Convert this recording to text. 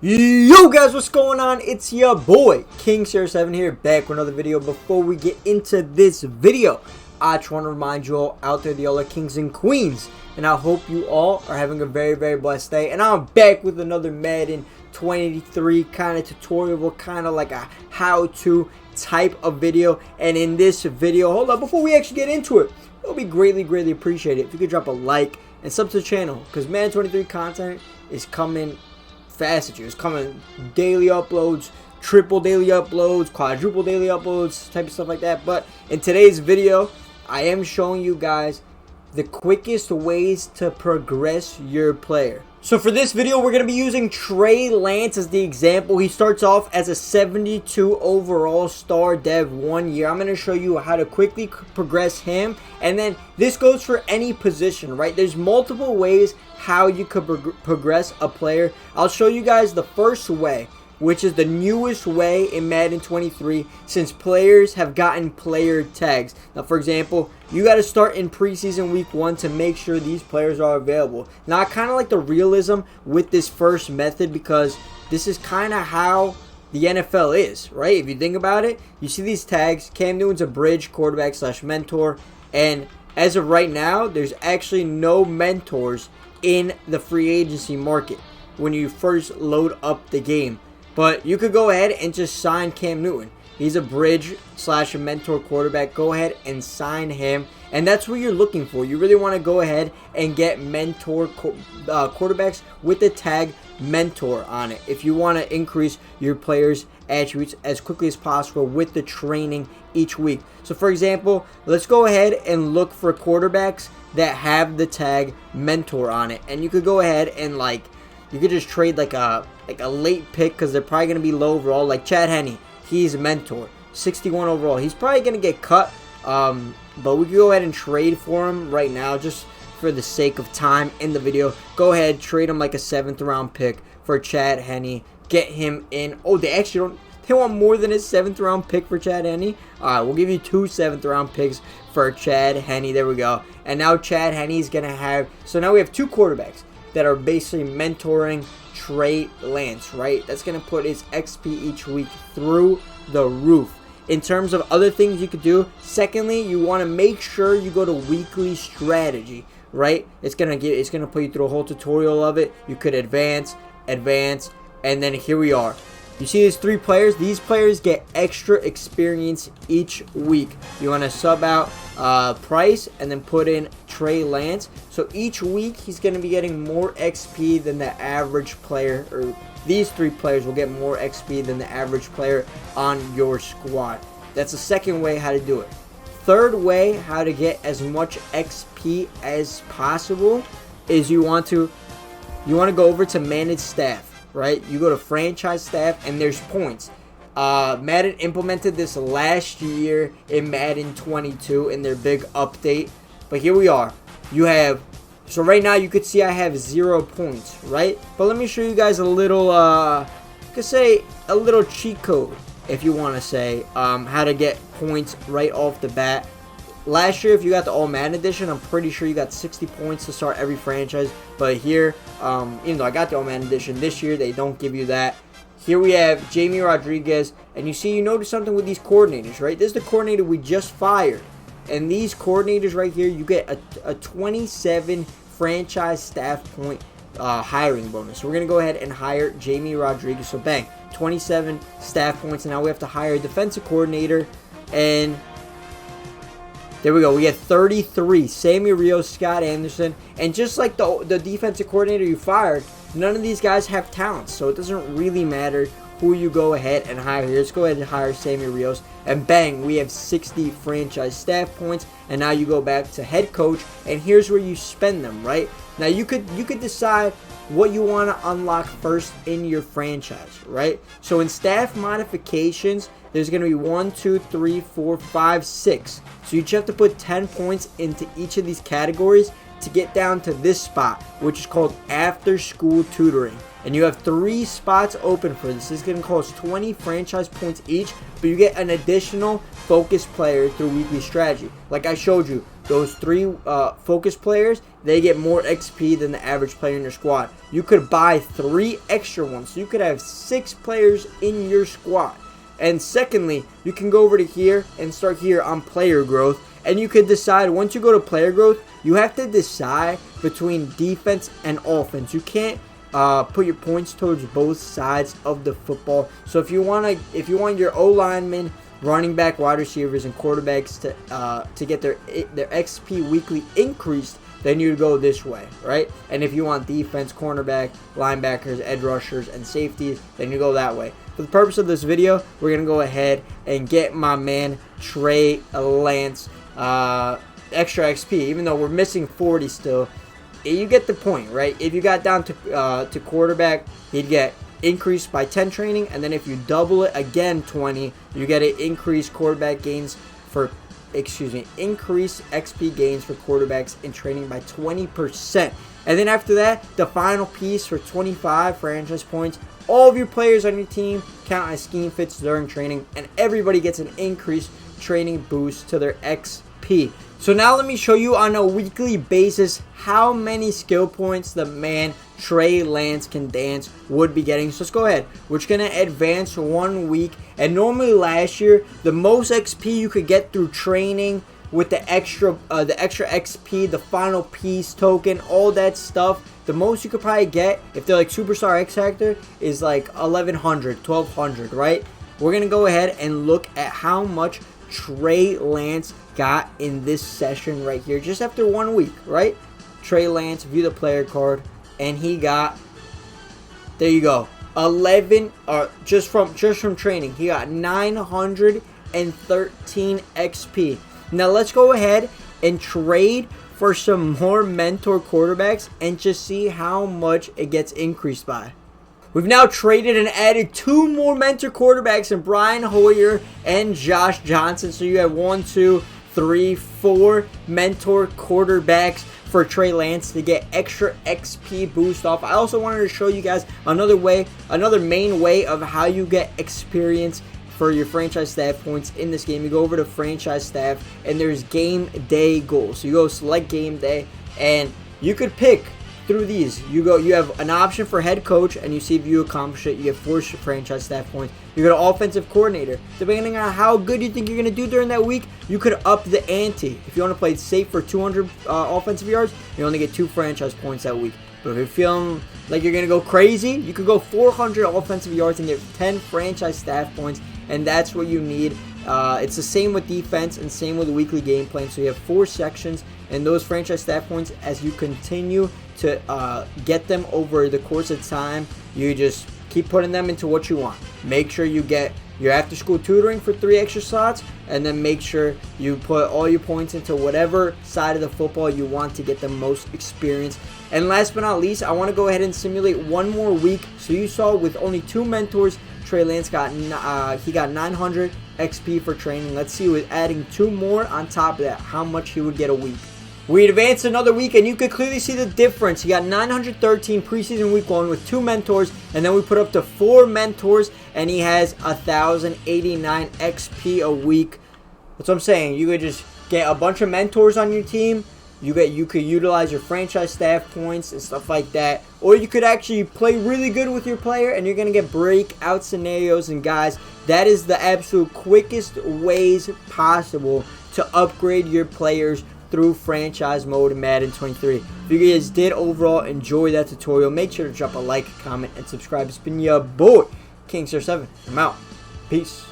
Yo guys, what's going on? It's your boy King07 here, back with another video. Before we get into this video, I just want to remind you all out there, the all are kings and queens, and I hope you all are having a very blessed day. And I'm back with another Madden 23 kind of tutorial, kind of like a how-to type of video. And in this video, hold up, before we actually get into it, it would be greatly appreciated if you could drop a like and sub to the channel, because Madden 23 content is coming fast at you. It's coming daily uploads, triple daily uploads, quadruple daily uploads, type of stuff like that. But in today's video, I am showing you guys the quickest ways to progress your player. So for this video, we're going to be using Trey Lance as the example. He starts off as a 72 overall star dev 1 year. I'm going to show you how to quickly progress him. And then this goes for any position, right? There's multiple ways how you could progress a player. I'll show you guys the first way, which is the newest way in Madden 23 since players have gotten player tags. Now, for example, you got to start in preseason week 1 to make sure these players are available. Now, I kind of like the realism with this first method because this is kind of how the NFL is, right? If you think about it, you see these tags. Cam Newton's a bridge quarterback / mentor, and as of right now, there's actually no mentors in the free agency market when you first load up the game. But you could go ahead and just sign Cam Newton. He's a bridge / mentor quarterback. Go ahead and sign him. And that's what you're looking for. You really want to go ahead and get mentor quarterbacks with the tag mentor on it if you want to increase your players' attributes as quickly as possible with the training each week. So for example, let's go ahead and look for quarterbacks that have the tag mentor on it. And you could go ahead and you could just trade like a late pick because they're probably going to be low overall. Like Chad Henne, he's a mentor, 61 overall. He's probably going to get cut, but we can go ahead and trade for him right now just for the sake of time in the video. Go ahead, trade him like a 7th round pick for Chad Henne. Get him in. Oh, they actually don't. They want more than a 7th round pick for Chad Henne. All right, we'll give you 2 7th round picks for Chad Henne. There we go. And now Chad Henne is going to have. So now we have 2 quarterbacks that are basically mentoring Trey Lance, right? That's going to put his XP each week through the roof. In terms of other things you could do, secondly, you want to make sure you go to weekly strategy, right? It's going to put you through a whole tutorial of it. You could advance, and then here we are. You see these 3 players? These players get extra experience each week. You want to sub out Price and then put in Trey Lance. So each week he's going to be getting more XP than the average player, or these 3 players will get more XP than the average player on your squad. That's the second way how to do it. Third way how to get as much XP as possible is you want to go over to manage staff. Right, you go to franchise staff and there's points. Madden implemented this last year in Madden 22 in their big update, but here we are. You have, so right now you could see I have 0 points, right? But let me show you guys a little, you could say a little cheat code if you want to say how to get points right off the bat. Last year, if you got the All Madden Edition, I'm pretty sure you got 60 points to start every franchise. But here, even though I got the All Madden Edition, this year they don't give you that. Here we have Jamie Rodriguez, and you notice something with these coordinators, right? This is the coordinator we just fired. And these coordinators right here, you get a 27 franchise staff point hiring bonus. So we're going to go ahead and hire Jamie Rodriguez. So bang, 27 staff points, and now we have to hire a defensive coordinator, and there we go. We get 33. Sammy Rios, Scott Anderson. And just like the defensive coordinator you fired, none of these guys have talents. So it doesn't really matter who you go ahead and hire here. Let's go ahead and hire Sammy Rios. And bang, we have 60 franchise staff points. And now you go back to head coach. And here's where you spend them, right? Now you could decide what you want to unlock first in your franchise, right? So in staff modifications, there's going to be 1, 2, 3, 4, 5, 6. So you just have to put 10 points into each of these categories to get down to this spot, which is called after school tutoring. And you have 3 spots open for this. This is going to cost 20 franchise points each, but you get an additional focus player through weekly strategy. Like I showed you, those 3 focus players, they get more XP than the average player in your squad. You could buy 3 extra ones, so you could have 6 players in your squad. And secondly, you can go over to here and start here on player growth, and you could decide, once you go to player growth, you have to decide between defense and offense. You can't put your points towards both sides of the football. So if you want your O linemen, running back, wide receivers, and quarterbacks to get their XP weekly increased, then you go this way, right? And if you want defense, cornerback, linebackers, edge rushers, and safeties, then you go that way. For the purpose of this video, we're going to go ahead and get my man Trey Lance extra XP, even though we're missing 40 still. You get the point, right? If you got down to quarterback, he'd get increased by 10 training, and then if you double it again 20, you get an increased quarterback gains for increased XP gains for quarterbacks in training by 20%. And then after that, the final piece for 25 franchise points. All of your players on your team count as scheme fits during training, and everybody gets an increased training boost to their XP. So now let me show you on a weekly basis how many skill points the man Trey Lance can dance would be getting. So let's go ahead. We're just going to advance 1 week. And normally last year, the most XP you could get through training with the extra XP, the final piece token, all that stuff, the most you could probably get, if they're like Superstar X Factor, is like 1100, 1200, right? We're going to go ahead and look at how much Trey Lance got in this session right here, just after 1 week, right? Trey Lance, view the player card, and he got, there you go, 11, just from training, he got 913 XP. Now let's go ahead and trade for some more mentor quarterbacks and just see how much it gets increased by. We've now traded and added 2 more mentor quarterbacks in Brian Hoyer and Josh Johnson. So you have 1, 2, 3, 4 mentor quarterbacks for Trey Lance to get extra XP boost off. I also wanted to show you guys another main way of how you get experience for your franchise staff points in this game. You go over to franchise staff, and there's game day goals. So you go select game day, and you could pick through these. You have an option for head coach, and you see if you accomplish it, you get 4 franchise staff points. You go to offensive coordinator. Depending on how good you think you're going to do during that week, you could up the ante. If you want to play safe for 200 offensive yards, you only get 2 franchise points that week. But if you're feeling like you're going to go crazy, you could go 400 offensive yards and get 10 franchise staff points, and that's what you need. It's the same with defense and same with the weekly game plan. So you have 4 sections, and those franchise staff points, as you continue to get them over the course of time, you just keep putting them into what you want. Make sure you get your after school tutoring for 3 extra slots, and then make sure you put all your points into whatever side of the football you want to get the most experience. And last but not least, I want to go ahead and simulate 1 more week. So you saw with only 2 mentors, Trey Lance got 900 XP for training. Let's see with adding 2 more on top of that, how much he would get a week. We advanced another week, and you could clearly see the difference. He got 913 preseason week 1 with 2 mentors, and then we put up to 4 mentors, and he has 1,089 XP a week. That's what I'm saying. You could just get a bunch of mentors on your team. You could utilize your franchise staff points and stuff like that, or you could actually play really good with your player, and you're gonna get breakout scenarios. And guys, that is the absolute quickest ways possible to upgrade your players through franchise mode in Madden 23. If you guys did overall enjoy that tutorial, make sure to drop a like, comment, and subscribe. It's been your boy, King 7. I'm out. Peace.